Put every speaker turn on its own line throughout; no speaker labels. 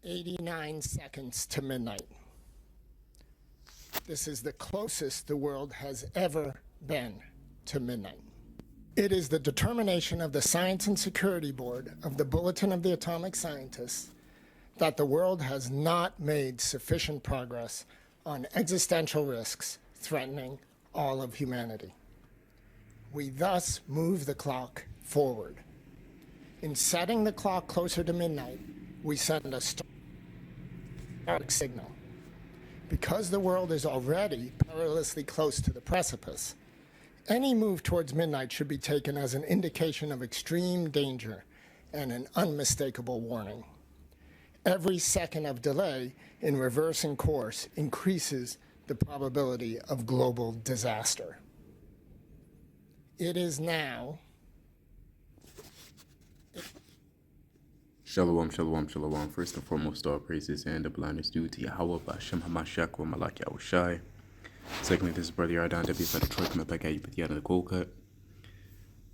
89 seconds to midnight. This is the closest the world has ever been to midnight. It is the determination of the Science and Security Board of the Bulletin of the Atomic Scientists that the world has not made sufficient progress on existential risks threatening all of humanity. We thus move the clock forward. In setting the clock closer to midnight, we send a stark signal. Because the world is already perilously close to the precipice, any move towards midnight should be taken as an indication of extreme danger and an unmistakable warning. Every second of delay in reversing course increases the probability of global disaster. It is now.
Shalom, shalom, shalom. First and foremost, all praises and the blindness due to Yahweh, Ba'ashem HaMashiach, wa Malak Yahushai. Secondly, this is Brother Yardan, W. for Detroit, coming back at you with the other cold cut.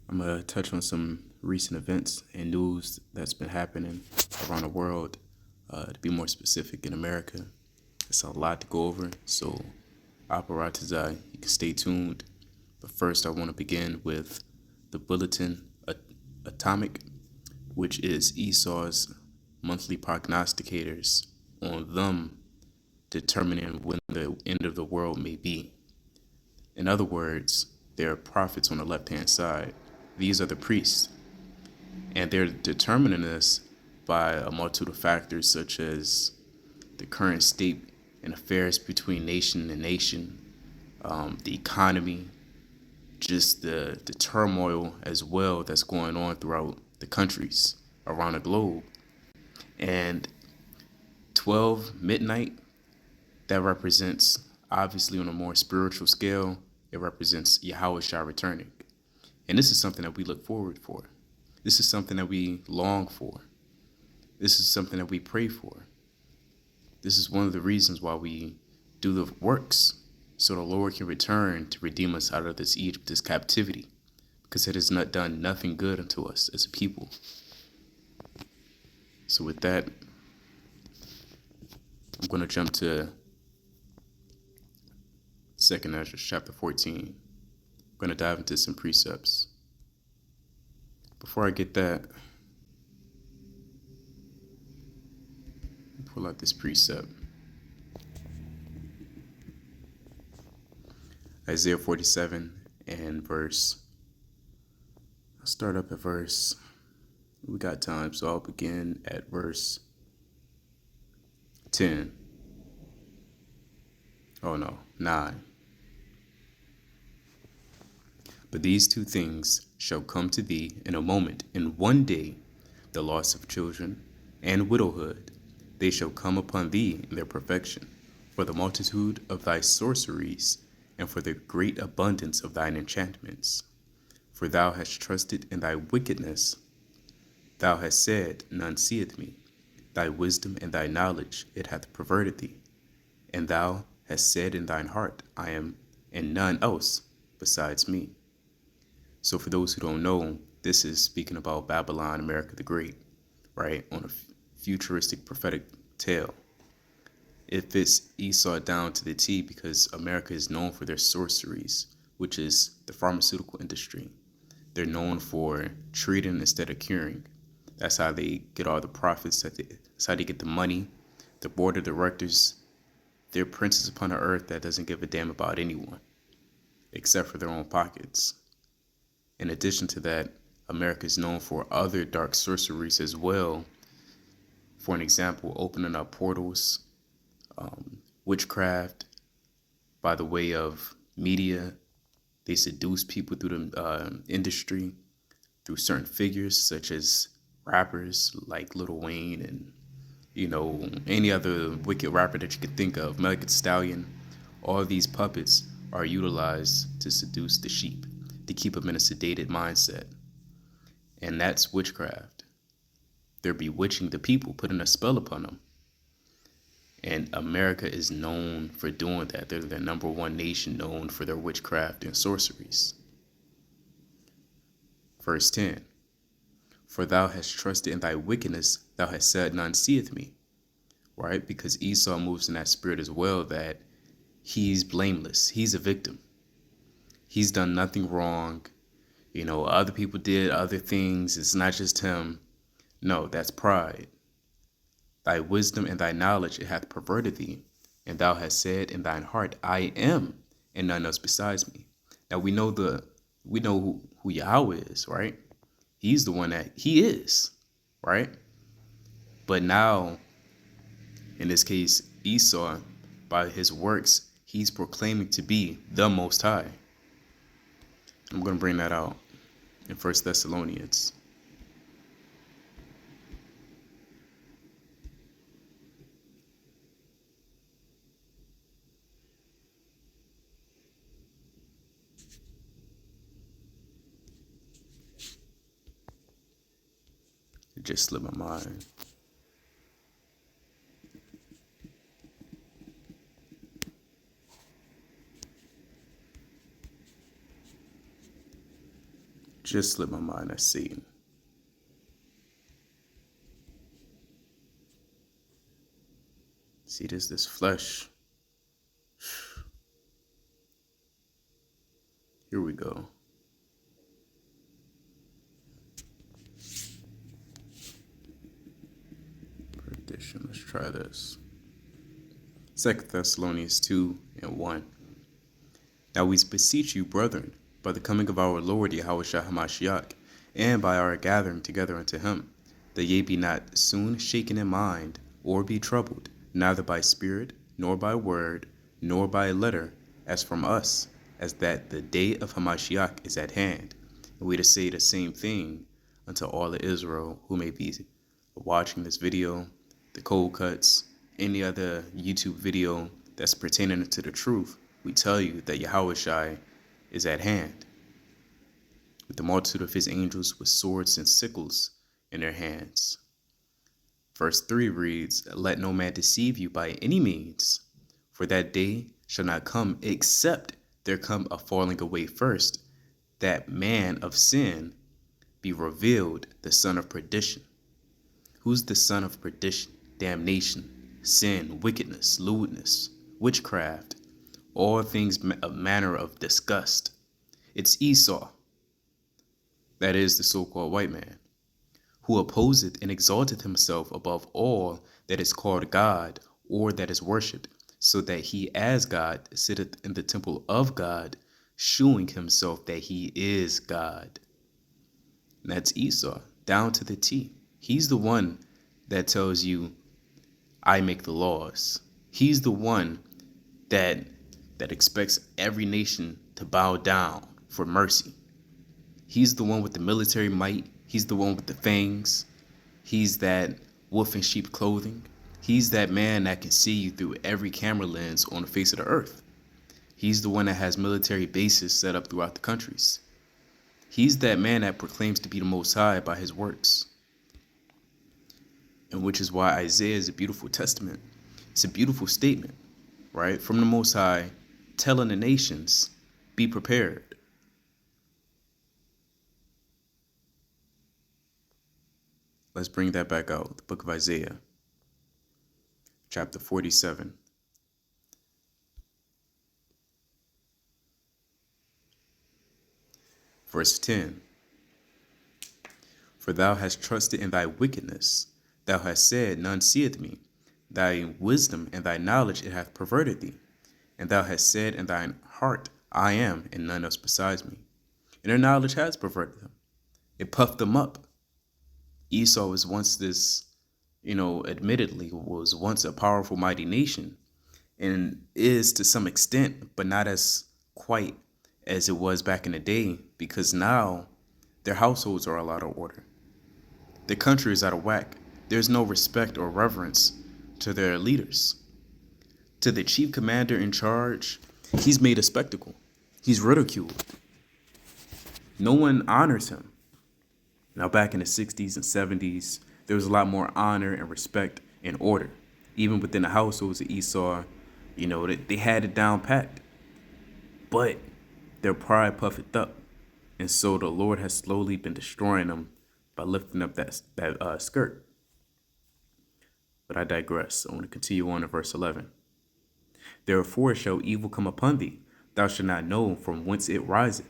I'm going to touch on some recent events and news that's been happening around the world. To be more specific, in America. It's a lot to go over, so Aparatazai, you can stay tuned. But first, I want to begin with the Bulletin Atomic, which is Esau's monthly prognosticators on them determining when the end of the world may be. In other words, there are prophets on the left-hand side. These are the priests, and they're determining this by a multitude of factors such as the current state and affairs between nation and nation, the economy, just the turmoil as well that's going on throughout the countries around the globe. And 12 midnight, that represents, obviously on a more spiritual scale, it represents Yahushua returning. And this is something that we look forward for. This is something that we long for. This is something that we pray for. This is one of the reasons why we do the works, so the Lord can return to redeem us out of this Egypt, this captivity, because it has not done nothing good unto us as a people. So with that, I'm going to jump to 2nd Ezra chapter 14. I'm going to dive into some precepts. Before I get that, pull out this precept. Isaiah 47 and verse. I'll start up at verse. We got time, so I'll begin at verse 10. Oh no, 9. But these two things shall come to thee in a moment, in one day, the loss of children and widowhood. They shall come upon thee in their perfection, for the multitude of thy sorceries, and for the great abundance of thine enchantments. For thou hast trusted in thy wickedness. Thou hast said, none seeth me. Thy wisdom and thy knowledge, it hath perverted thee. And thou hast said in thine heart, I am, and none else besides me. So for those who don't know, this is speaking about Babylon, America the Great, right? On a futuristic prophetic tale. It fits Esau down to the T because America is known for their sorceries, which is the pharmaceutical industry. They're known for treating instead of curing. That's how they get all the profits. That's how they get the money. The board of directors, they're princes upon the earth that doesn't give a damn about anyone, except for their own pockets. In addition to that, America is known for other dark sorceries as well. For an example, opening up portals, witchcraft, by the way of media. They seduce people through the industry, through certain figures such as rappers like Lil Wayne and, any other wicked rapper that you could think of, Megan Thee Stallion. All these puppets are utilized to seduce the sheep, to keep them in a sedated mindset. And that's witchcraft. They're bewitching the people, putting a spell upon them. And America is known for doing that. They're the number one nation known for their witchcraft and sorceries. Verse 10. For thou hast trusted in thy wickedness, thou hast said, none seeth me. right? Because Esau moves in that spirit as well, that he's blameless. He's a victim. He's done nothing wrong. Other people did other things. It's not just him. No, that's pride. Thy wisdom and thy knowledge it hath perverted thee, and thou hast said in thine heart, I am, and none else besides me. Now we know who Yahweh is, right? He's the one that he is, right? But now, in this case, Esau, by his works, he's proclaiming to be the Most High. I'm going to bring that out in 1 Thessalonians. It just slipped my mind. Just slipped my mind. That's Satan. See, this flesh. Here we go. Perdition. Let's try this. 2 Thessalonians 2:1. Now we beseech you, brethren, by the coming of our Lord Yahushua HaMashiach, and by our gathering together unto him, that ye be not soon shaken in mind, or be troubled, neither by spirit, nor by word, nor by letter, as from us, as that the day of Hamashiach is at hand. And we to say the same thing unto all of Israel who may be watching this video, the cold cuts, any other YouTube video that's pertaining to the truth. We tell you that Yahushua is at hand, with the multitude of his angels with swords and sickles in their hands. Verse 3 reads, Let no man deceive you by any means, for that day shall not come except there come a falling away first, that man of sin be revealed, the son of perdition. Who's the son of perdition? Damnation, sin, wickedness, lewdness, witchcraft, all things of manner of disgust. It's Esau, that is the so-called white man, who opposeth and exalteth himself above all that is called God or that is worshipped, so that he as God sitteth in the temple of God, shewing himself that he is God. And that's Esau, down to the T. He's the one that tells you, I make the laws. He's the one that expects every nation to bow down for mercy. He's the one with the military might. He's the one with the fangs. He's that wolf in sheep clothing. He's that man that can see you through every camera lens on the face of the earth. He's the one that has military bases set up throughout the countries. He's that man that proclaims to be the Most High by his works. And which is why Isaiah is a beautiful testament. It's a beautiful statement, right? From the Most High, telling the nations, be prepared. Let's bring that back out. The book of Isaiah, chapter 47. Verse 10. For thou hast trusted in thy wickedness. Thou hast said, none seeth me. Thy wisdom and thy knowledge it hath perverted thee. And thou hast said in thine heart, I am, and none else besides me. And their knowledge has perverted them. It puffed them up. Esau was once this, admittedly was once a powerful, mighty nation, and is to some extent, but not as quite as it was back in the day, because now their households are all out of order. The country is out of whack. There's no respect or reverence to their leaders. To the chief commander in charge, he's made a spectacle. He's ridiculed. No one honors him. Now, back in the 60s and 70s, there was a lot more honor and respect and order. Even within the households of Esau, they had it down packed. But their pride puffeth up. And so the Lord has slowly been destroying them by lifting up that skirt. But I digress. I want to continue on to verse 11. Therefore shall evil come upon thee, thou shalt not know from whence it riseth,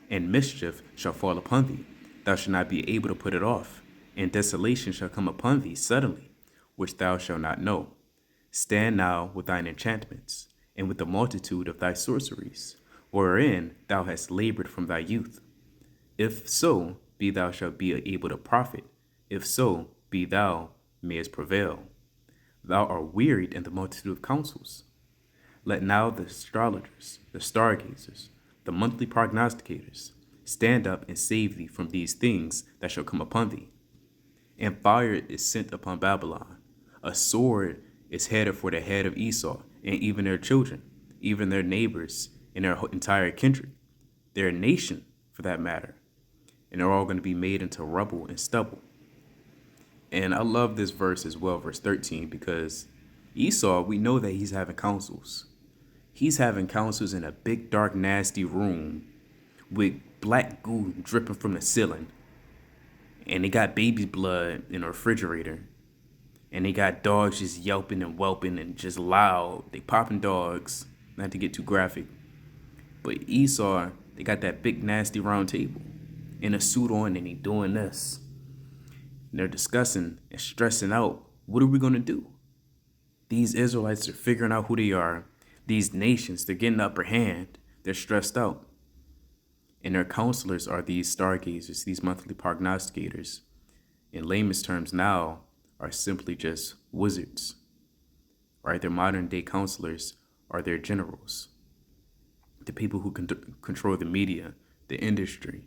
and mischief shall fall upon thee, thou shalt not be able to put it off, and desolation shall come upon thee suddenly, which thou shalt not know. Stand now with thine enchantments, and with the multitude of thy sorceries, wherein thou hast labored from thy youth. If so, be thou shalt be able to profit, if so, be thou mayest prevail. Thou art wearied in the multitude of counsels. Let now the astrologers, the stargazers, the monthly prognosticators, stand up and save thee from these things that shall come upon thee. And fire is sent upon Babylon. A sword is headed for the head of Esau, and even their children, even their neighbors, and their entire kindred, their nation, for that matter. And they're all going to be made into rubble and stubble. And I love this verse as well, verse 13, because Esau, we know that he's having councils. He's having councils in a big, dark, nasty room with black goo dripping from the ceiling. And they got baby blood in the refrigerator. And they got dogs just yelping and whelping and just loud. They popping dogs, not to get too graphic. But Esau, they got that big, nasty round table and a suit on, and he doing this. And they're discussing and stressing out, what are we going to do? These Israelites are figuring out who they are. These nations, they're getting the upper hand. They're stressed out. And their counselors are these stargazers, these monthly prognosticators. In layman's terms now, are simply just wizards. Right? Their modern day counselors are their generals. The people who control the media, the industry.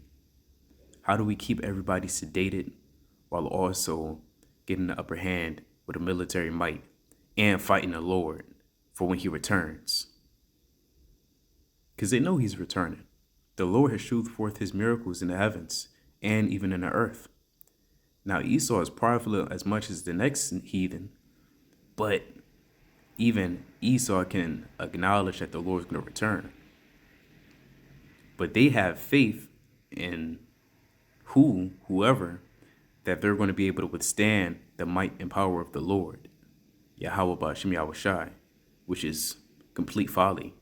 How do we keep everybody sedated while also getting the upper hand with a military might and fighting the Lord for when he returns? Because they know he's returning. The Lord has shewed forth his miracles in the heavens and even in the earth. Now Esau is powerful as much as the next heathen, but even Esau can acknowledge that the Lord is going to return. But they have faith in whoever, that they're going to be able to withstand the might and power of the Lord, Yahweh Ba'ashem Yahushai, which is complete folly.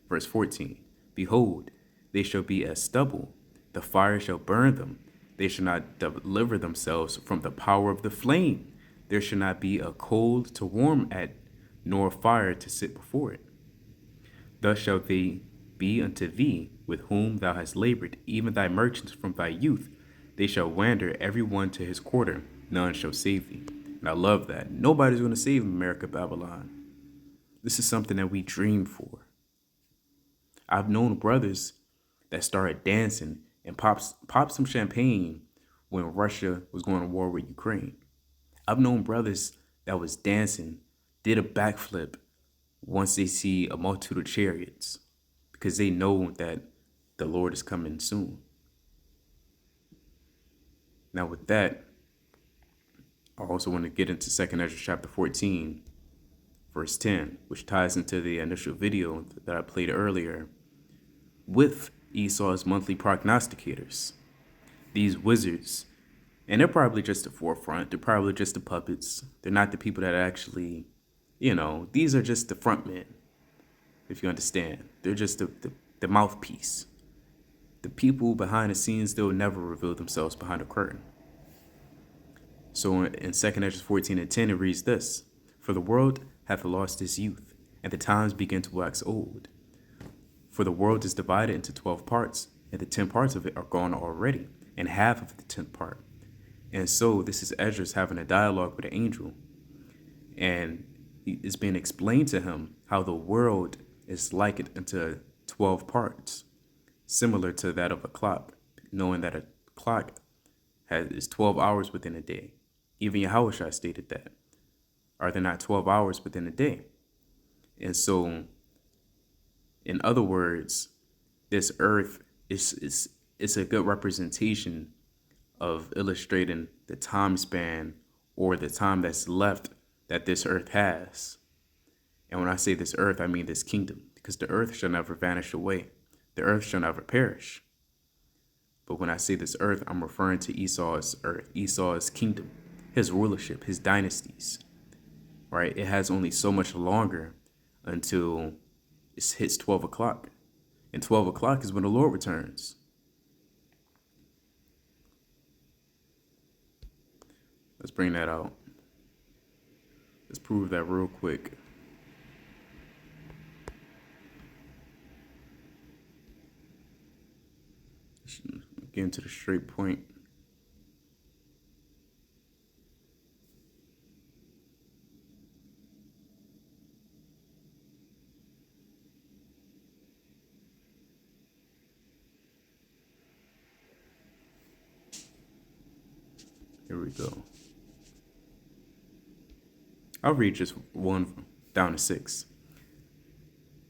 Verse 14, behold, they shall be as stubble, the fire shall burn them, they shall not deliver themselves from the power of the flame, there shall not be a coal to warm at, nor fire to sit before it. Thus shall they be unto thee with whom thou hast labored, even thy merchants from thy youth. They shall wander every one to his quarter, none shall save thee. And I love that. Nobody's going to save America, Babylon. This is something that we dream for. I've known brothers that started dancing and popped some champagne when Russia was going to war with Ukraine. I've known brothers that was dancing, did a backflip once they see a multitude of chariots, because they know that the Lord is coming soon. Now with that, I also want to get into 2 Ezra chapter 14, verse 10, which ties into the initial video that I played earlier with Esau's monthly prognosticators. These wizards, and they're probably just the forefront. They're probably just the puppets. They're not the people that actually, these are just the front men, if you understand. They're just the mouthpiece. The people behind the scenes, they'll never reveal themselves behind a curtain. So in 2 Ezra 14 and 10, it reads this, for the world hath lost its youth, and the times begin to wax old. For the world is divided into 12 parts, and the 10 parts of it are gone already, and half of the 10th part. And so this is Ezra's having a dialogue with an angel, and it's being explained to him how the world is likened into 12 parts, similar to that of a clock, knowing that a clock is 12 hours within a day. Even Yahushua stated that. Are there not 12 hours within a day? And so, in other words, this earth is a good representation of illustrating the time span or the time that's left that this earth has. And when I say this earth, I mean this kingdom, because the earth shall never vanish away. The earth shall never perish. But when I say this earth, I'm referring to Esau's earth, Esau's kingdom, his rulership, his dynasties. right? It has only so much longer until it hits 12 o'clock. And 12 o'clock is when the Lord returns. Let's bring that out. Let's prove that real quick. Get into the straight point. Here we go. I'll read just 1 down to 6.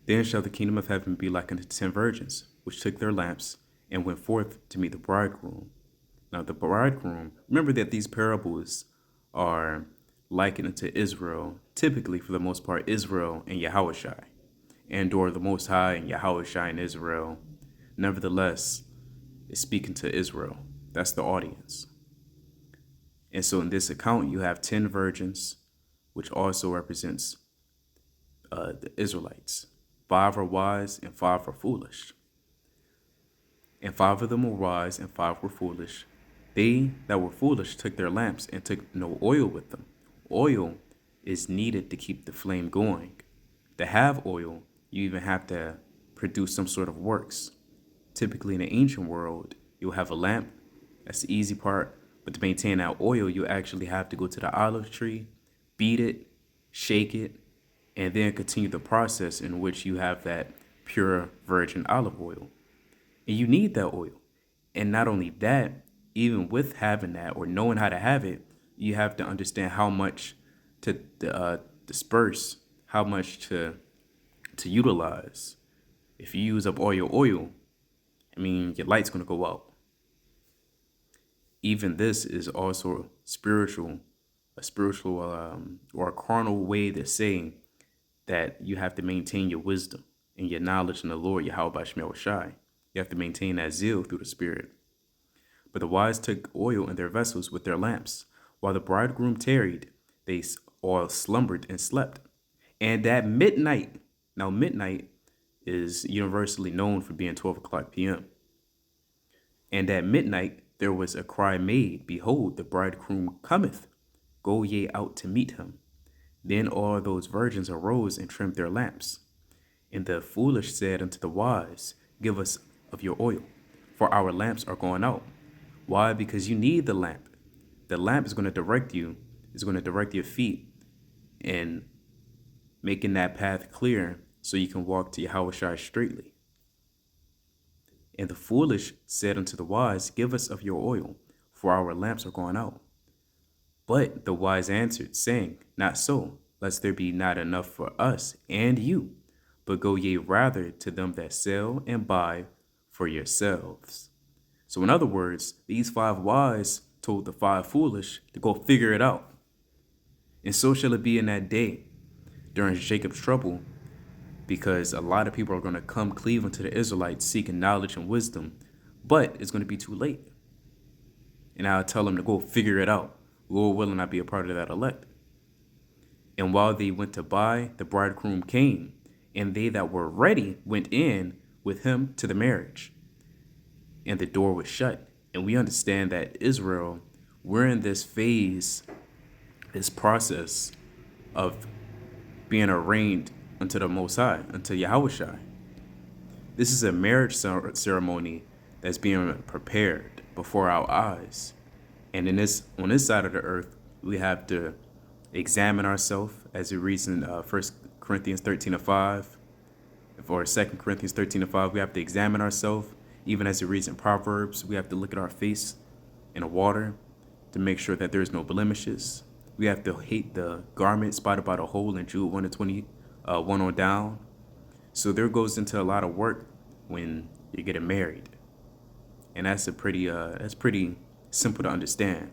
Then shall the kingdom of heaven be like unto 10 virgins, which took their lamps and went forth to meet the bridegroom. Now the bridegroom, remember that these parables are likened to Israel, typically for the most part, Israel and Yahushai, and/or the Most High and Yahushai and Israel. Nevertheless, is speaking to Israel. That's the audience. And so in this account, you have 10 virgins, which also represents the Israelites. 5 are wise and 5 are foolish. And 5 of them were wise and 5 were foolish. They that were foolish took their lamps and took no oil with them. Oil is needed to keep the flame going. To have oil, you even have to produce some sort of works. Typically in the ancient world, you'll have a lamp. That's the easy part. But to maintain that oil, you actually have to go to the olive tree, beat it, shake it, and then continue the process in which you have that pure virgin olive oil. And you need that oil. And not only that, even with having that or knowing how to have it, you have to understand how much to disperse, how much to utilize. If you use up all your oil, I mean, your light's going to go out. Even this is also spiritual, a spiritual or a carnal way to say that you have to maintain your wisdom and your knowledge in the Lord, Yahweh Shai. You have to maintain that zeal through the Spirit. But the wise took oil in their vessels with their lamps. While the bridegroom tarried, they all slumbered and slept. And at midnight, now midnight is universally known for being 12 o'clock p.m. And at midnight, there was a cry made, Behold, the bridegroom cometh. Go ye out to meet him. Then all those virgins arose and trimmed their lamps. And the foolish said unto the wise, Give us of your oil, for our lamps are going out. Why? Because you need the lamp. The lamp is going to direct you, is going to direct your feet in making that path clear so you can walk to Yahushua straightly. And the foolish said unto the wise, Give us of your oil, for our lamps are going out. But the wise answered, saying, Not so, lest there be not enough for us and you, but go ye rather to them that sell and buy for yourselves. So in other words, these 5 wise told the 5 foolish to go figure it out. And so shall it be in that day during Jacob's trouble, because a lot of people are going to come cleave unto the Israelites seeking knowledge and wisdom, but it's going to be too late. And I'll tell them to go figure it out. Lord willing, I be a part of that elect. And while they went to buy, the bridegroom came, and they that were ready went in with him to the marriage. And the door was shut. And we understand that Israel, we're in this phase, this process of being arraigned unto the Most High, unto Yahushua. This is a marriage ceremony that's being prepared before our eyes. And on this side of the earth, we have to examine ourselves, as it reads in 1 Corinthians 13:5, or 2 Corinthians 13:5. We have to examine ourselves, even as it reads in Proverbs. We have to look at our face in the water to make sure that there's no blemishes. We have to hate the garment spotted by the hole in Jude 1:20, 1 on down. So there goes into a lot of work when you're getting married, and that's pretty simple to understand.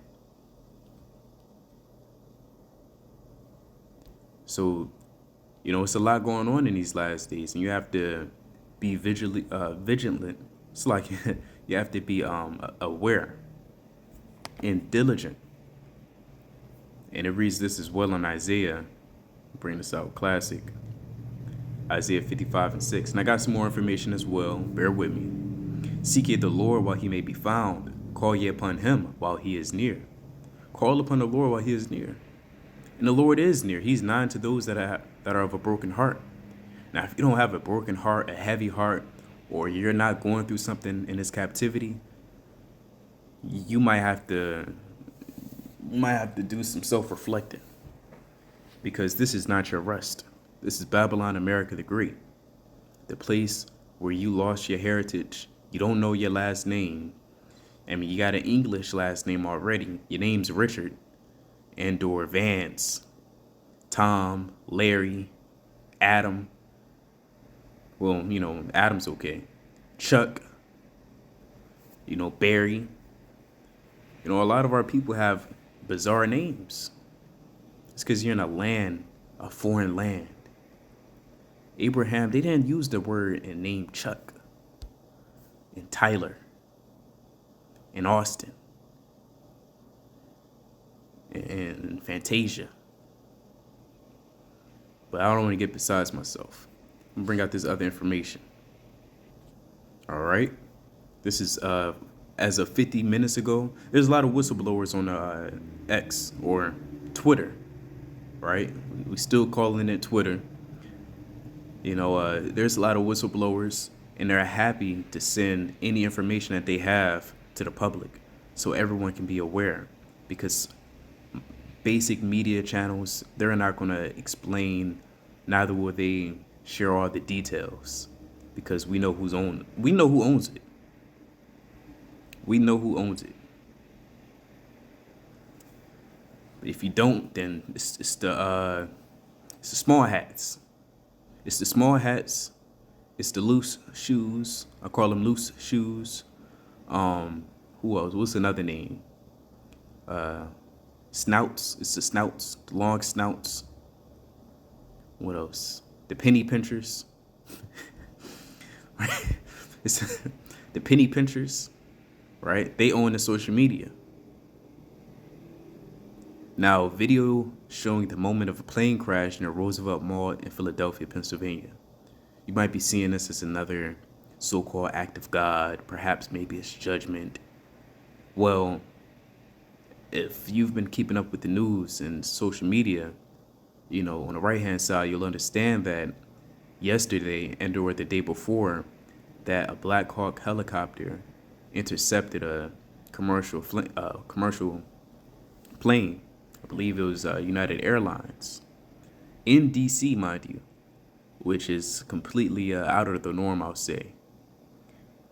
So, it's a lot going on in these last days, and you have to be vigilant. It's like you have to be aware and diligent. And it reads this as well in Isaiah Bring this out. Classic. Isaiah 55:6. And I got some more information as well. Bear with me. Seek ye the Lord while he may be found. Call ye upon him while he is near. Call upon the Lord while he is near. And the Lord is near. He's nigh to those that are of a broken heart. Now, if you don't have a broken heart, a heavy heart, or you're not going through something in this captivity, you might have to do some self-reflecting, because this is not your rest. This is Babylon, America the Great, the place where you lost your heritage. You don't know your last name. I mean, you got an English last name already. Your name's Richard, and/or Vance, Tom, Larry, Adam. Well, Adam's okay. Chuck, Barry. A lot of our people have bizarre names. It's because you're in a foreign land. Abraham, they didn't use the word and name Chuck and Tyler and Austin and Fantasia. But I don't want to get besides myself. I'm gonna bring out this other information. All right. This is as of 50 minutes ago. There's a lot of whistleblowers on X or Twitter, right? We still calling it Twitter. There's a lot of whistleblowers, and they're happy to send any information that they have to the public so everyone can be aware, because basic media channels, they're not going to explain, neither will they share all the details, because we know who owns it. We know who owns it. But if you don't, then it's the small hats. It's the small hats. It's the loose shoes. I call them loose shoes. Who else? What's another name? Snouts. It's the snouts, the long snouts. What else? The penny pinchers. It's the penny pinchers, right? They own the social media. Now, video showing the moment of a plane crash in a Roosevelt Mall in Philadelphia, Pennsylvania. You might be seeing this as another so-called act of God, perhaps maybe it's judgment. Well, if you've been keeping up with the news and social media, on the right-hand side, you'll understand that yesterday and/or the day before, that a Black Hawk helicopter intercepted a commercial plane. I believe it was United Airlines, in D.C., mind you, which is completely out of the norm, I'll say.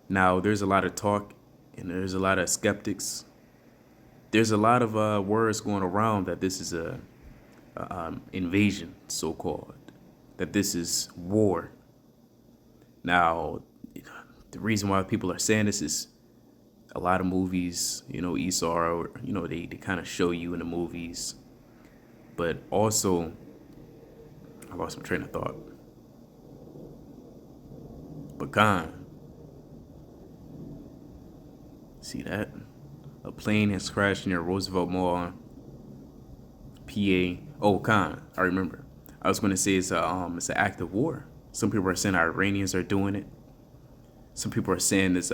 Now, there's a lot of talk, and there's a lot of skeptics. There's a lot of words going around that this is a invasion, so-called, that this is war. Now, the reason why people are saying this is a lot of movies, Esau, they kind of show you in the movies. But also, I lost my train of thought. Pecan. See that? A plane has crashed near Roosevelt Mall, PA. Oh, Khan, I remember. I was going to say it's an act of war. Some people are saying our Iranians are doing it. Some people are saying this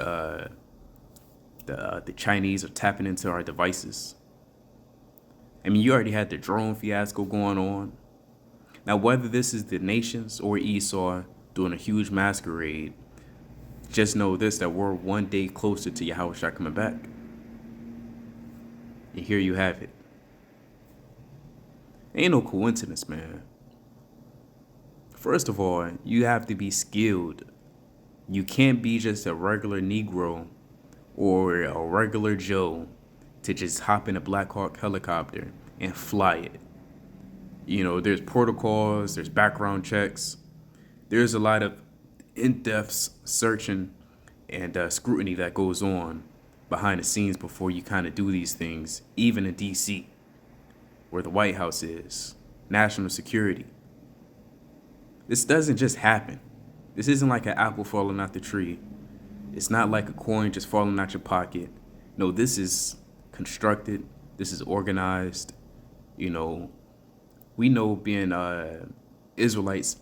the Chinese are tapping into our devices. I mean, you already had the drone fiasco going on. Now, whether this is the nations or Esau doing a huge masquerade, just know this, that we're one day closer to Yahushua coming back. And here you have it. Ain't no coincidence, man. First of all, you have to be skilled. You can't be just a regular Negro or a regular Joe to just hop in a Black Hawk helicopter and fly it. There's protocols, there's background checks. There's a lot of in-depth searching and scrutiny that goes on behind the scenes before you kind of do these things, even in D.C., where the White House is, national security. This doesn't just happen. This isn't like an apple falling out the tree. It's not like a coin just falling out your pocket. No, this is constructed. This is organized. We know being Israelites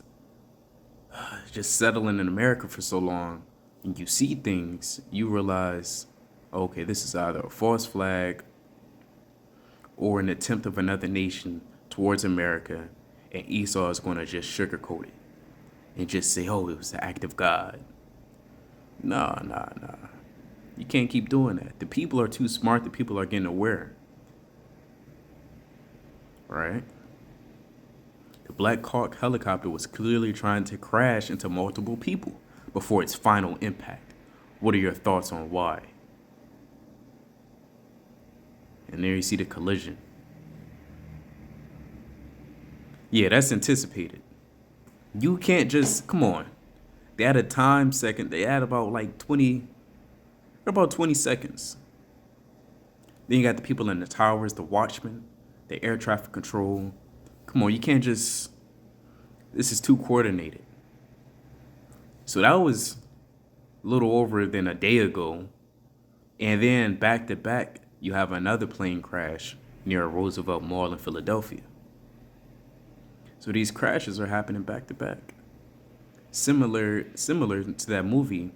just settling in America for so long, and you see things, you realize, okay, this is either a false flag or an attempt of another nation towards America, and Esau is going to just sugarcoat it and just say, oh, it was the act of God. Nah. You can't keep doing that. The people are too smart. The people are getting aware. Right? The Black Hawk helicopter was clearly trying to crash into multiple people before its final impact. What are your thoughts on why? And there you see the collision. Yeah, that's anticipated. You can't just, come on. They had a time second. They had about 20 seconds. Then you got the people in the towers, the watchmen, the air traffic control. Come on, you can't just, this is too coordinated. So that was a little over than a day ago. And then back to back, you have another plane crash near Roosevelt Mall in Philadelphia. So these crashes are happening back to back. Similar to that movie,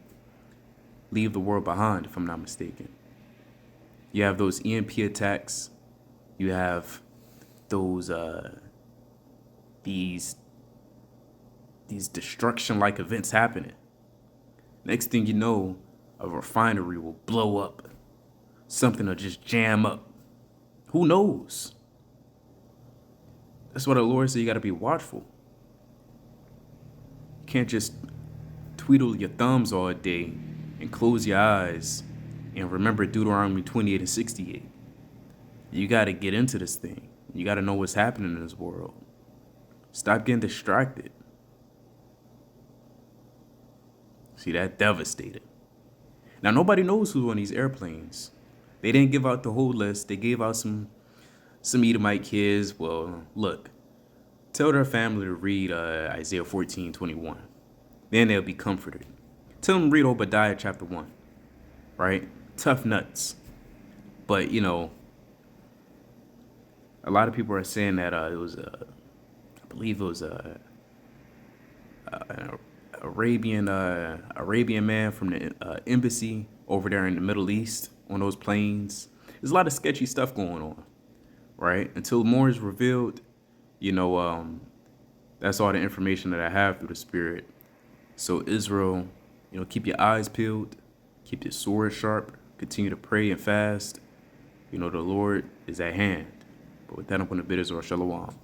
Leave the World Behind, if I'm not mistaken. You have those EMP attacks. You have those these destruction-like events happening. Next thing you know, a refinery will blow up. Something will just jam up. Who knows? That's why the Lord said you got to be watchful. You can't just twiddle your thumbs all day and close your eyes and remember Deuteronomy 28 and 68. You got to get into this thing. You got to know what's happening in this world. Stop getting distracted. See, that devastated. Now, nobody knows who's on these airplanes. They didn't give out the whole list. They gave out some Edomite kids. Well, look, tell their family to read Isaiah 14:21. Then they'll be comforted. Tell them to read Obadiah chapter 1, right? Tough nuts. But, you know, a lot of people are saying that it was, I believe it was an Arabian man from the embassy over there in the Middle East on those planes. There's a lot of sketchy stuff going on, right? Until more is revealed, you know, that's all the information that I have through the Spirit. So Israel, you know, keep your eyes peeled, keep your sword sharp, continue to pray and fast. You know, the Lord is at hand. But with that, I'm going to bid Israel shalom.